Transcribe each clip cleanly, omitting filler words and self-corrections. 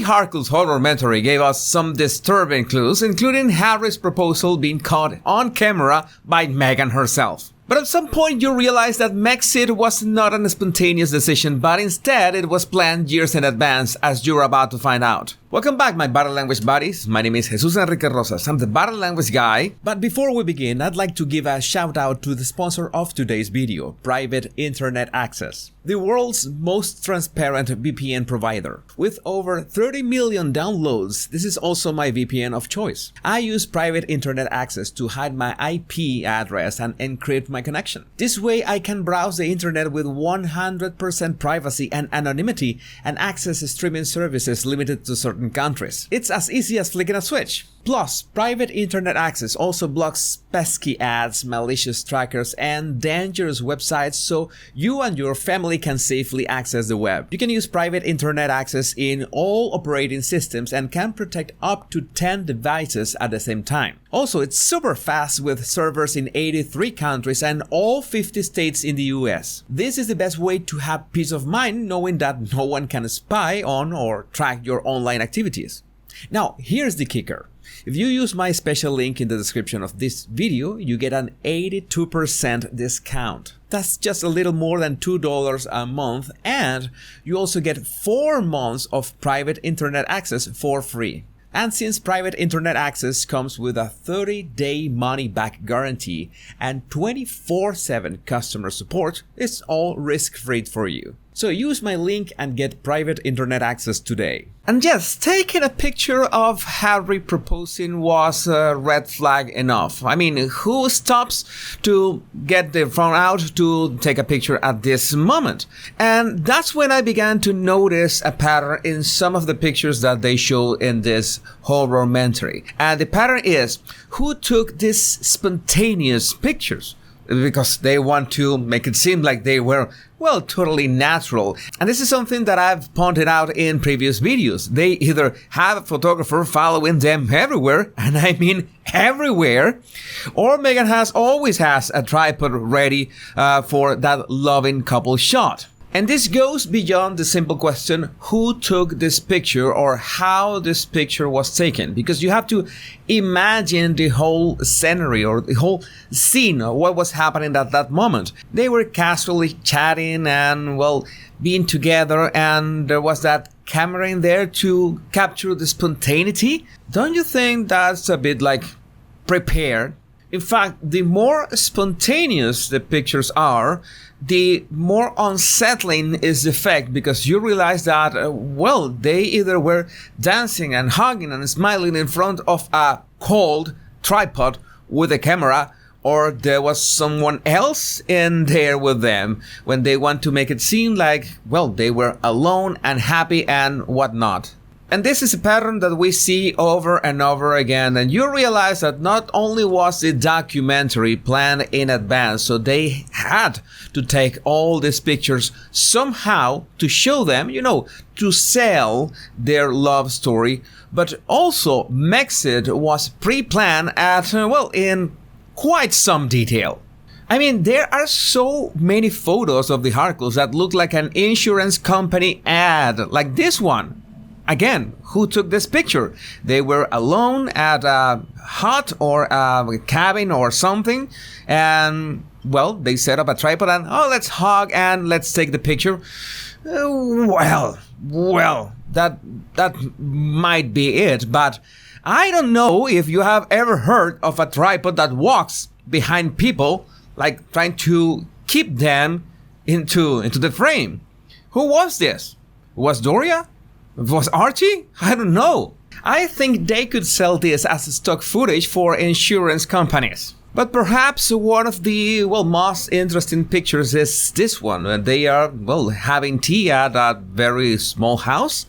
Harkle's horror-mentary gave us some disturbing clues, including Harry's proposal being caught on camera by Meghan herself. But at some point you realize that Megxit was not a spontaneous decision, but instead it was planned years in advance, as you're about to find out. Welcome back, my body language buddies. My name is Jesus Enrique Rosas. I'm the body language guy. But before we begin, I'd like to give a shout out to the sponsor of today's video, Private Internet Access, the world's most transparent VPN provider. With over 30 million downloads, this is also my VPN of choice. I use Private Internet Access to hide my IP address and encrypt my connection. This way I can browse the internet with 100% privacy and anonymity and access streaming services limited to certain countries. It's as easy as flicking a switch. Plus, Private Internet Access also blocks pesky ads, malicious trackers, and dangerous websites so you and your family can safely access the web. You can use Private Internet Access in all operating systems and can protect up to 10 devices at the same time. Also, it's super fast with servers in 83 countries and all 50 states in the US. This is the best way to have peace of mind knowing that no one can spy on or track your online activities. Now, here's the kicker. If you use my special link in the description of this video, you get an 82% discount. That's just a little more than $2 a month, and you also get 4 months of Private Internet Access for free. And since Private Internet Access comes with a 30-day money-back guarantee and 24/7 customer support, it's all risk-free for you. So use my link and get Private Internet Access today. And yes, taking a picture of Harry proposing was a red flag enough. I mean, who stops to get their phone out to take a picture at this moment? And that's when I began to notice a pattern in some of the pictures that they show in this horror-mentary. And the pattern is, who took these spontaneous pictures? Because they want to make it seem like they were, well, totally natural. And this is something that I've pointed out in previous videos. They either have a photographer following them everywhere, and I mean everywhere, or Meghan always has a tripod ready for that loving couple shot. And this goes beyond the simple question, who took this picture or how this picture was taken? Because you have to imagine the whole scenario or the whole scene of what was happening at that moment. They were casually chatting and, well, being together, and there was that camera in there to capture the spontaneity. Don't you think that's a bit like prepared? In fact, the more spontaneous the pictures are, the more unsettling is the effect, because you realize that, well, they either were dancing and hugging and smiling in front of a cold tripod with a camera, or there was someone else in there with them when they want to make it seem like, well, they were alone and happy and whatnot. And this is a pattern that we see over and over again, and you realize that not only was the documentary planned in advance, so they had to take all these pictures somehow to show them, you know, to sell their love story, but also Megxit was pre-planned at, well, in quite some detail. I mean, there are so many photos of the Harkles that look like an insurance company ad, like this one. Again, who took this picture? They were alone at a hut or a cabin or something, and, well, they set up a tripod and, oh, let's hug and let's take the picture. Well, that might be it, but I don't know if you have ever heard of a tripod that walks behind people, like trying to keep them into the frame. Who was this? Was Doria? Was Archie? I don't know. I think they could sell this as stock footage for insurance companies. But perhaps one of the, well, most interesting pictures is this one. They are, well, having tea at a very small house.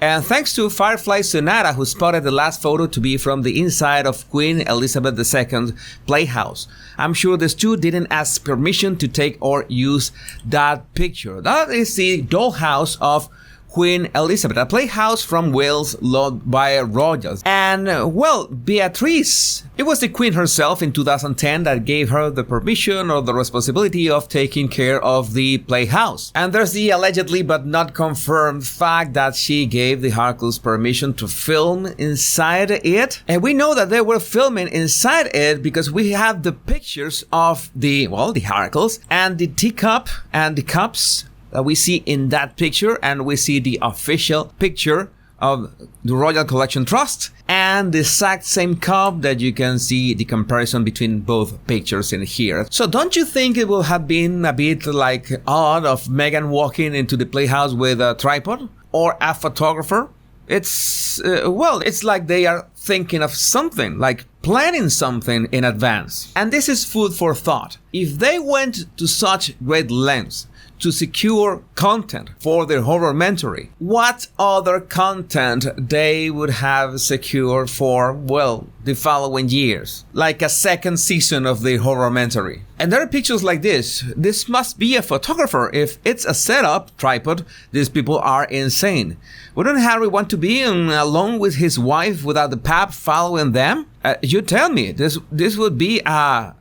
And thanks to Firefly Sonata, who spotted the last photo to be from the inside of Queen Elizabeth II playhouse. I'm sure the two didn't ask permission to take or use that picture. That is the dollhouse of Queen Elizabeth, a playhouse from Wales loved by royals. And, well, Beatrice, it was the Queen herself in 2010 that gave her the permission or the responsibility of taking care of the playhouse. And there's the allegedly but not confirmed fact that she gave the Harkles permission to film inside it. And we know that they were filming inside it because we have the pictures of the Harkles and the teacup and the cups that we see in that picture, and we see the official picture of the Royal Collection Trust and the exact same cup that you can see the comparison between both pictures in here. So don't you think it will have been a bit like odd of Meghan walking into the playhouse with a tripod or a photographer? It's it's like they are thinking of something, like planning something in advance. And this is food for thought. If they went to such great lengths to secure content for their horrormentary, what other content they would have secured for, well, the following years? Like a second season of the horrormentary. And there are pictures like this. This must be a photographer. If it's a setup tripod, these people are insane. Wouldn't Harry want to be alone with his wife without the pap following them? You tell me, this would be a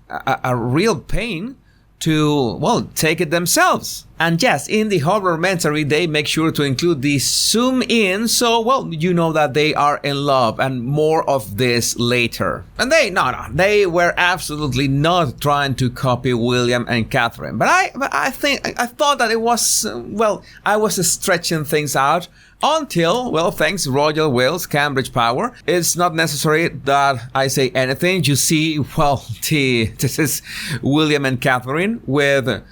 real pain to, well, take it themselves. And yes, in the horrormentary, they make sure to include the zoom in, so, well, you know that they are in love, and more of this later. And they were absolutely not trying to copy William and Catherine. But I thought that it was, I was stretching things out until, well, thanks Royal Wales, Cambridge Power. It's not necessary that I say anything. You see, well, this is William and Catherine with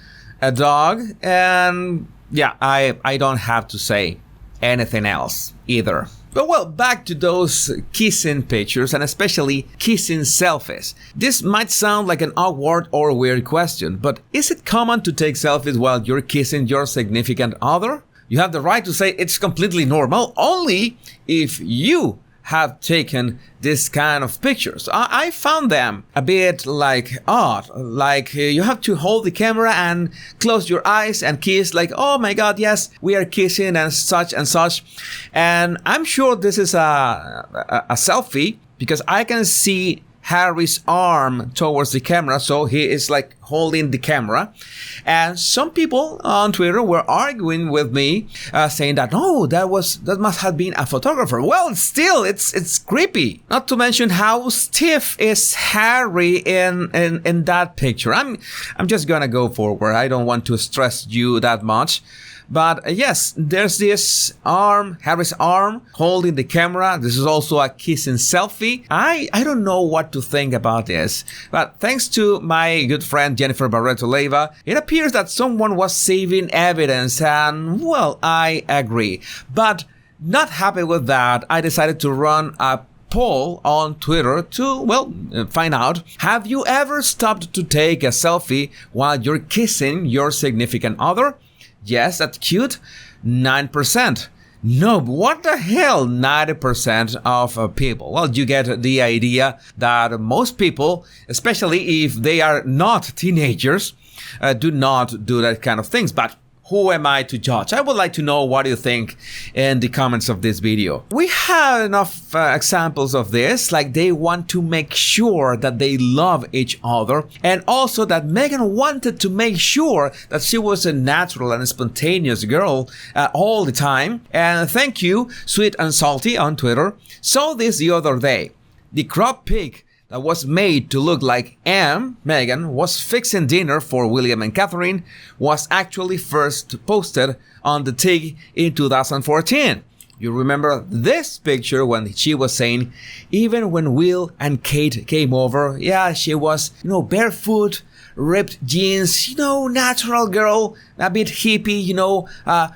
a dog, and yeah, I don't have to say anything else either. But well, back to those kissing pictures, and especially kissing selfies. This might sound like an awkward or weird question, but is it common to take selfies while you're kissing your significant other? You have the right to say it's completely normal only if you have taken this kind of pictures. I found them a bit like odd, like you have to hold the camera and close your eyes and kiss, like, oh my god, yes, we are kissing and such and such. And I'm sure this is a selfie because I can see Harry's arm towards the camera, so he is like holding the camera. And some people on Twitter were arguing with me, saying that no, that must have been a photographer. Well, still, it's creepy. Not to mention how stiff is Harry in that picture. I'm just gonna go forward. I don't want to stress you that much. But yes, there's this arm, Harry's arm, holding the camera. This is also a kissing selfie. I don't know what to think about this. But thanks to my good friend Jennifer Barreto-Leyva, it appears that someone was saving evidence, and well, I agree. But not happy with that, I decided to run a poll on Twitter to, well, find out, have you ever stopped to take a selfie while you're kissing your significant other? Yes, that's cute. 9%. No, what the hell? 90% of people. Well, you get the idea that most people, especially if they are not teenagers, do not do that kind of things. But who am I to judge? I would like to know what you think in the comments of this video. We have enough examples of this, like they want to make sure that they love each other, and also that Meghan wanted to make sure that she was a natural and spontaneous girl all the time. And thank you, Sweet and Salty on Twitter, saw this the other day. The crop pic that was made to look like Meghan was fixing dinner for William and Catherine was actually first posted on the TIG in 2014. You remember this picture when she was saying, even when Will and Kate came over, yeah, she was, barefoot, ripped jeans, natural girl, a bit hippie,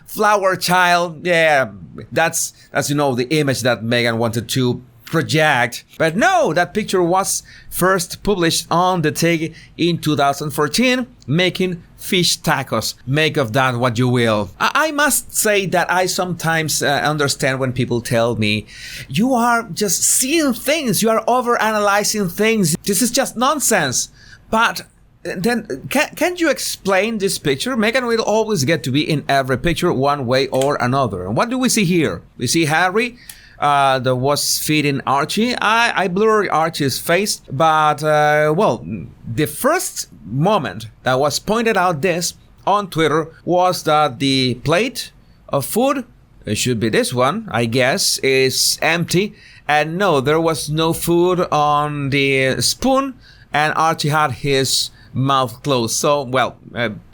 flower child. Yeah, that's the image that Meghan wanted to project. But no, that picture was first published on the TIG in 2014, making fish tacos. Make of that what you will. I must say that I sometimes understand when people tell me, you are just seeing things, you are overanalyzing things, this is just nonsense. But then can you explain this picture? Meghan will always get to be in every picture one way or another. And what do we see here? We see Harry that was feeding Archie. I blurred Archie's face, but well, the first moment that was pointed out this on Twitter was that the plate of food, it should be this one, I guess, is empty. And no, there was no food on the spoon, and Archie had his mouth closed. So, well,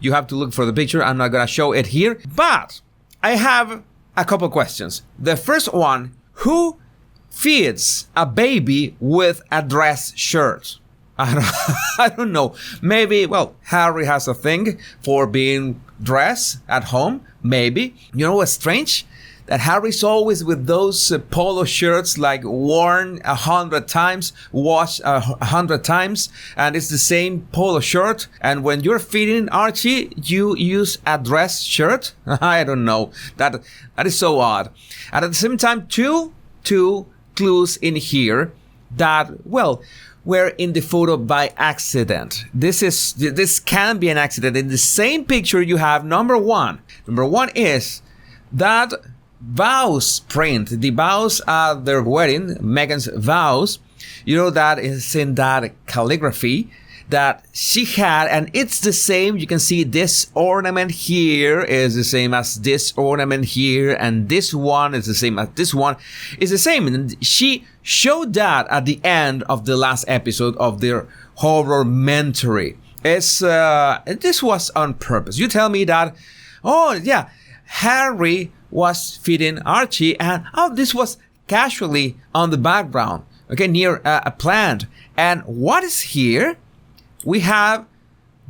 you have to look for the picture. I'm not gonna show it here, but I have a couple questions. The first one, who feeds a baby with a dress shirt? I don't know. Maybe, well, Harry has a thing for being dressed at home. Maybe. You know what's strange? That Harry's always with those polo shirts, like worn 100 times, washed 100 times, and it's the same polo shirt. And when you're feeding Archie, you use a dress shirt? I don't know. That is so odd. And at the same time, two clues in here that, well, were in the photo by accident. This can be an accident. In the same picture, you have number one. Number one is that vows print, the vows at their wedding, Meghan's vows, you know, that is in that calligraphy that she had, and it's the same. You can see this ornament here is the same as this ornament here, and this one is the same as this one is the same. And she showed that at the end of the last episode of their horror-mentary. This was on purpose. You tell me that, oh yeah, Harry was feeding Archie, and oh, this was casually on the background, okay, near a plant. And what is here? We have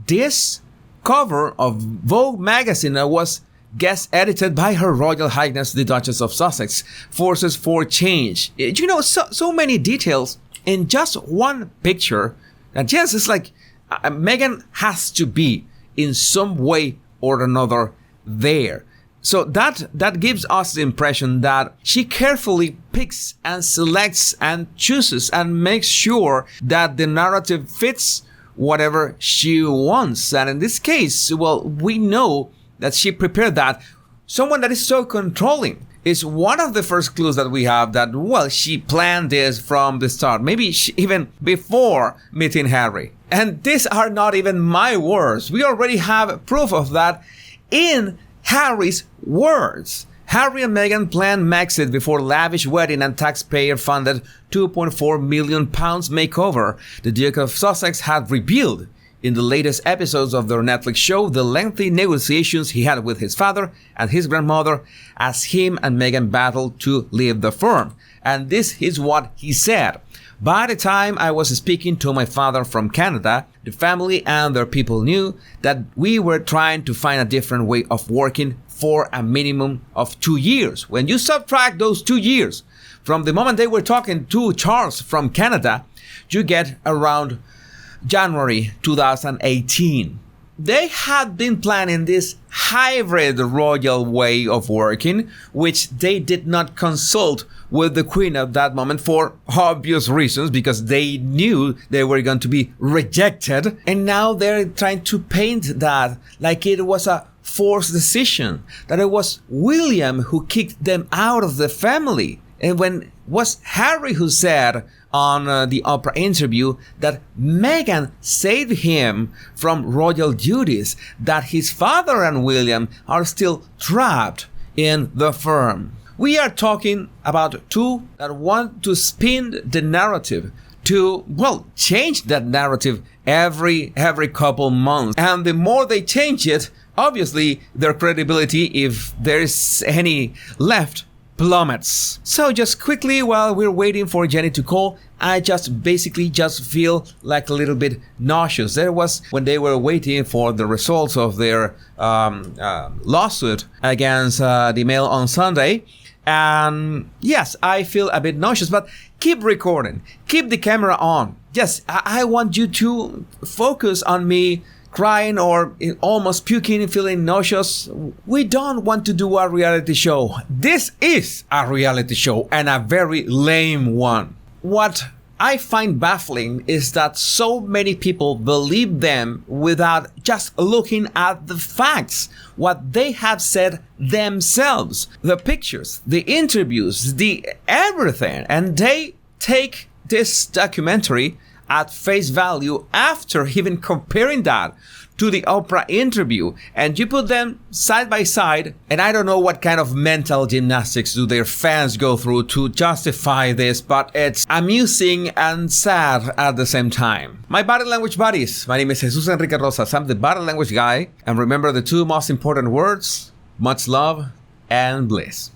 this cover of Vogue magazine that was guest edited by Her Royal Highness the Duchess of Sussex. Forces for Change. You know, so many details in just one picture. And yes, it's like Meghan has to be in some way or another there. So that gives us the impression that she carefully picks and selects and chooses and makes sure that the narrative fits whatever she wants. And in this case, well, we know that she prepared that. Someone that is so controlling is one of the first clues that we have that, well, she planned this from the start. Maybe even before meeting Harry. And these are not even my words. We already have proof of that in Harry's words. Harry and Meghan planned Megxit before lavish wedding and taxpayer-funded £2.4 million makeover. The Duke of Sussex had revealed in the latest episodes of their Netflix show the lengthy negotiations he had with his father and his grandmother as him and Meghan battled to leave the firm. And this is what he said. By the time I was speaking to my father from Canada, the family and their people knew that we were trying to find a different way of working for a minimum of 2 years. When you subtract those 2 years from the moment they were talking to Charles from Canada, you get around January 2018. They had been planning this hybrid royal way of working, which they did not consult with the Queen at that moment for obvious reasons, because they knew they were going to be rejected. And now they're trying to paint that like it was a forced decision, that it was William who kicked them out of the family. And when was Harry who said on the Oprah interview that Meghan saved him from royal duties, that his father and William are still trapped in the firm. We are talking about two that want to spin the narrative, to, well, change that narrative every couple months. And the more they change it, obviously their credibility, if there's any left, plummets. So just quickly, while we're waiting for Jenny to call, I basically feel like a little bit nauseous. There was when they were waiting for the results of their lawsuit against the Mail on Sunday. And yes, I feel a bit nauseous, but keep recording. Keep the camera on. Yes, I want you to focus on me crying or almost puking, feeling nauseous. We don't want to do a reality show. This is a reality show, and a very lame one. What I find baffling is that so many people believe them without just looking at the facts, what they have said themselves, the pictures, the interviews, the everything, and they take this documentary at face value after even comparing that to the Oprah interview, and you put them side by side, and I don't know what kind of mental gymnastics do their fans go through to justify this, but it's amusing and sad at the same time. My body language buddies, my name is Jesus Enrique Rosas. I'm the body language guy, and remember the two most important words: much love and bliss.